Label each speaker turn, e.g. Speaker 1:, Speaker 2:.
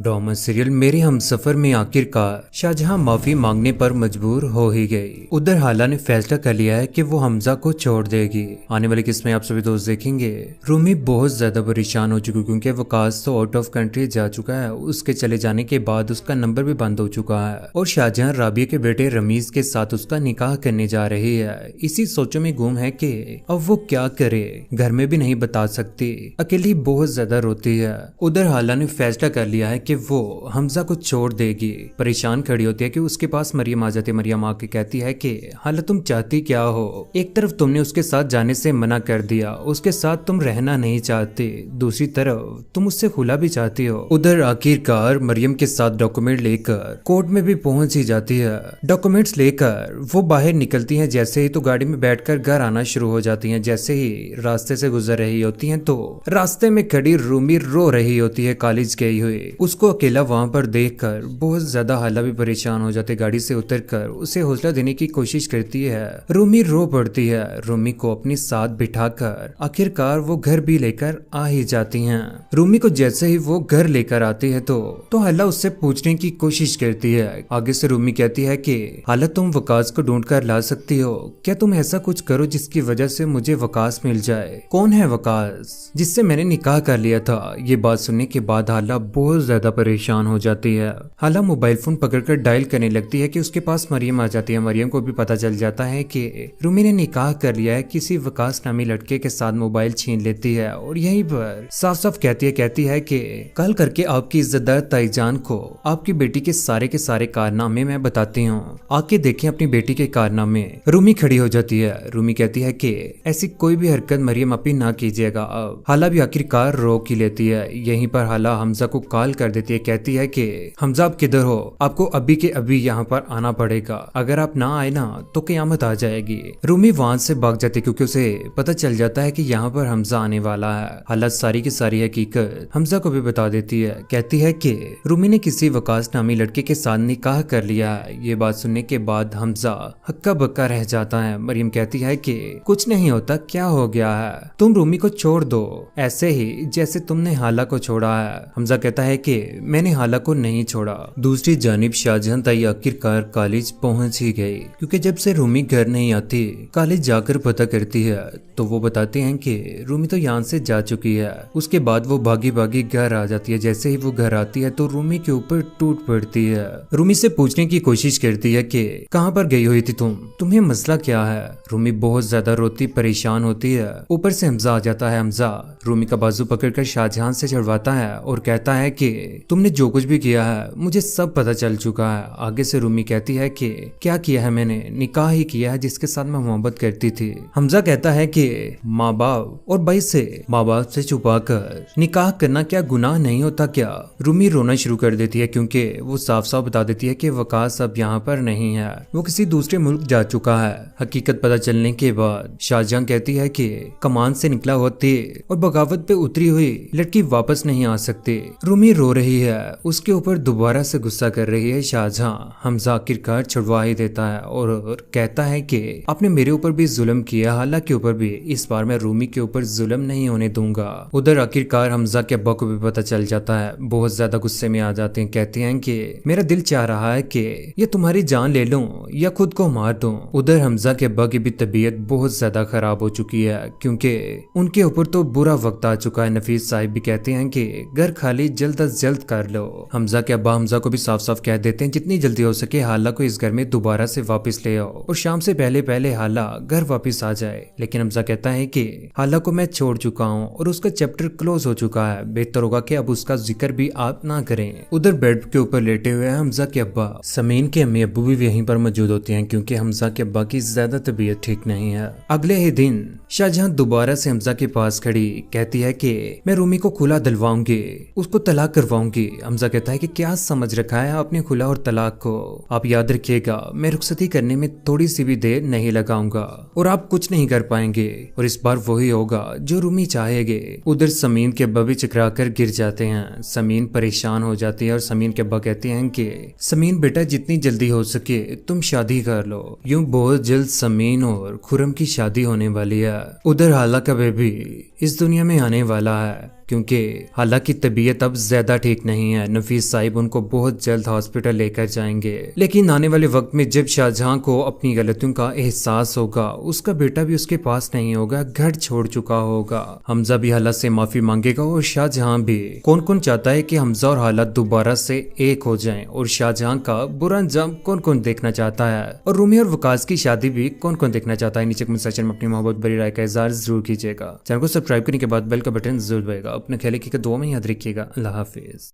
Speaker 1: Drama serial मेरे हमसफर में आखिरकार शाहजहां माफी मांगने पर मजबूर हो ही गई। उधर हाला ने फैसला कर लिया है कि वो हमजा को छोड़ देगी। आने वाली किस्त में आप सभी दोस्त देखेंगे रूमी बहुत ज्यादा परेशान हो चुकी क्योंकि वकास तो आउट ऑफ कंट्री जा चुका है। उसके चले जाने के बाद उसका नंबर भी बंद हो चुका है और शाहजहां राबिया के बेटे रमीज के साथ उसका निकाह करने जा रही है। इसी सोचों में गुम है कि अब वो क्या करे, घर में भी नहीं बता सकती, अकेली बहुत ज्यादा रोती है। उधर हाला ने फैसला कर लिया है कि वो हमजा को छोड़ देगी। परेशान खड़ी होती है कि उसके पास मरियम आ जाती है। मरियम आके कहती है कि हाला तुम चाहती क्या हो? एक तरफ तुमने उसके साथ जाने से मना कर दिया, उसके साथ तुम रहना नहीं चाहती, दूसरी तरफ तुम उससे खुला भी चाहती हो। उधर आखिरकार मरियम के साथ डॉक्यूमेंट लेकर कोर्ट में भी पहुंच ही जाती है। डॉक्यूमेंट्स लेकर वो बाहर निकलती हैं जैसे ही तो गाड़ी में बैठकर घर आना शुरू हो जाती हैं। जैसे ही रास्ते से गुजर रही होती हैं तो रास्ते में खड़ी रूमी रो रही होती है कॉलेज गई हुई। उसको अकेला वहां पर देखकर बहुत ज्यादा हाला भी परेशान हो जाते। गाड़ी से उतरकर उसे हौसला देने की कोशिश करती है। रूमी रो पड़ती है। रूमी को अपने साथ बिठाकर आखिरकार वो घर भी लेकर आ ही जाती हैं। रूमी को जैसे ही वो घर लेकर आती है तो हाला उससे पूछने की कोशिश करती है। आगे से रूमी कहती है कि हाला तुम वकास को ढूंढ कर ला सकती हो, क्या तुम ऐसा कुछ करो जिसकी वजह से मुझे वकास मिल जाए। कौन है वकास जिससे मैंने निकाह कर लिया था? ये बात सुनने के बाद हाला बहुत ज्यादा परेशान हो जाती है। हाला मोबाइल फोन पकड़कर डायल करने लगती है कि उसके पास मरियम आ जाती है। मरियम को भी पता चल जाता है कि रूमी ने निकाह कर लिया है। किसी वकास नामी लड़के के साथ मोबाइल छीन लेती है और यहीं पर साफ साफ कहती है कि कल करके आपकी इज्जतदार ताईजान को आपकी बेटी के सारे कारनामे मैं बताती हूँ, आके देखें अपनी बेटी के कारनामे। रूमी खड़ी हो जाती है। रूमी कहती है कि ऐसी कोई भी हरकत मरियम अपनी ना कीजिएगा। अब हाला भी आखिरकार रोक ही लेती है। यहीं पर हाला हमजा को कॉल कर देती है। कहती है कि हमजा आप किधर हो? आपको अभी के अभी यहाँ पर आना पड़ेगा, अगर आप ना आए ना तो क़यामत आ जाएगी। रूमी वहां से भाग जाती क्योंकि उसे पता चल जाता है कि यहाँ पर हमजा आने वाला है। हाला सारी की सारी हकीकत हमजा को भी बता देती है। कहती है कि रूमी ने किसी वकास नामी लड़के के साथ निकाह कर लिया है। ये बात सुनने के बाद हमजा हक्का बक्का रह जाता है। मरियम कहती है कि कुछ नहीं होता, क्या हो गया है, तुम रूमी को छोड़ दो ऐसे ही जैसे तुमने हाला को छोड़ा है। हमजा कहता है कि मैंने हाला को नहीं छोड़ा। दूसरी जानिब शाहजहां ताई आखिरकार कॉलेज पहुंच ही गई क्योंकि जब से रूमी घर नहीं आती कॉलेज जाकर पता करती है तो वो बताते हैं कि रूमी तो यहाँ से जा चुकी है। उसके बाद वो भागी भागी घर आ जाती है। जैसे ही वो घर आती है तो रूमी के ऊपर टूट पड़ती है। रूमी से पूछने की कोशिश करती है कि कहाँ पर गई हुई थी तुम्हें मसला क्या है? रूमी बहुत ज्यादा रोती परेशान होती है। ऊपर से हमजा आ जाता है। हमजा रूमी का बाजू पकड़कर शाहजहां से छुड़वाता है और कहता है कि तुमने जो कुछ भी किया है मुझे सब पता चल चुका है। आगे से रूमी कहती है कि क्या किया है मैंने? निकाह ही किया है जिसके साथ मैं मोहब्बत करती थी। हमजा कहता है कि माँ बाप और भाई से माँ बाप से छुपा कर निकाह करना क्या गुनाह नहीं होता क्या? रूमी रोना शुरू कर देती है क्योंकि वो साफ साफ बता देती है कि वकास अब यहाँ पर नहीं है, वो किसी दूसरे मुल्क जा चुका है। हकीकत पता चलने के बाद शाहजहां कहती है कि कमान से निकला हुआ तेल और बगावत पे उतरी हुई लड़की वापस नहीं आ सकती। रूमी रो रही है, उसके ऊपर दोबारा से गुस्सा कर रही है शाहजहां। हमजा आखिरकार छुड़वा ही देता है और कहता है कि आपने मेरे ऊपर भी जुल्म किया, हाला के ऊपर भी, इस बार मैं रूमी के ऊपर जुल्म नहीं होने दूंगा। उधर आखिरकार हमजा के अब्बा को भी पता चल जाता है। बहुत ज्यादा गुस्से में आ जाते हैं। कहते हैं कि मेरा दिल चाह रहा है कि ये तुम्हारी जान ले लूं या खुद को मार दूं। उधर हमजा के अब्बा की भी तबीयत बहुत ज्यादा खराब हो चुकी है क्योंकि उनके ऊपर तो बुरा वक्त आ चुका है। नफीस साहिब भी कहते हैं कि घर खाली जल्द अज जल्द कर लो। हमजा के अब्बा हमजा को भी साफ साफ कह देते हैं जितनी जल्दी हो सके हाला को इस घर में दोबारा से वापस ले आओ और शाम से पहले पहले हाला घर वापस आ जाए। लेकिन हमजा कहता है कि हाला को मैं छोड़ चुका हूँ और उसका चैप्टर क्लोज हो चुका है, बेहतर होगा कि अब उसका जिक्र भी आप ना करें। उधर बेड के ऊपर लेटे हुए हैं हमजा के अब्बा। समीन के अम्मी अब्बू भी यहीं पर मौजूद होते हैं क्योंकि हमजा के अब्बा की ज्यादा तबीयत ठीक नहीं है। अगले ही दिन शाहजहां दोबारा से हमजा के पास खड़ी कहती है कि मैं रूमी को खुला दिलवाऊंगी, उसको तलाक करवाऊंगी। हमजा कहता है कि क्या समझ रखा है आपने खुला और तलाक को? आप याद रखिएगा मैं रुखसती करने में थोड़ी सी भी देर नहीं लगाऊंगा और आप कुछ नहीं कर पाएंगे और इस बार वही होगा जो रूमी चाहेगे। उधर समीन के अब्बा भी चकरा कर गिर जाते हैं। समीन परेशान हो जाती है और समीन के अब्बा कहते हैं कि समीन बेटा जितनी जल्दी हो सके तुम शादी कर लो, यूं बहुत जल्द समीन और खुरम की शादी होने वाली है। उधर हाला का बेबी इस दुनिया में आने वाला है क्योंकि हालांकि तबीयत अब ज्यादा ठीक नहीं है। नफीस साहिब उनको बहुत जल्द हॉस्पिटल लेकर जाएंगे, लेकिन आने वाले वक्त में जब शाहजहां को अपनी गलतियों का एहसास होगा, उसका बेटा भी उसके पास नहीं होगा, घर छोड़ चुका होगा। हमजा भी हाला से माफी मांगेगा और शाहजहां भी। कौन कौन चाहता है कि हमजा और हाला दोबारा से एक हो जाएं और शाहजहां का बुरा अंजाम कौन कौन देखना चाहता है, और रूमी और वकास की शादी भी कौन कौन देखना चाहता है? नीचे कमेंट सेक्शन में अपनी मोहब्बत भरी राय का इज़हार जरूर कीजिएगा। चैनल को सब्सक्राइब करने के बाद बेल का बटन जरूर दबाइएगा। अपने ख्याल की दुआ में याद रखिएगा। अल्लाह हाफिज।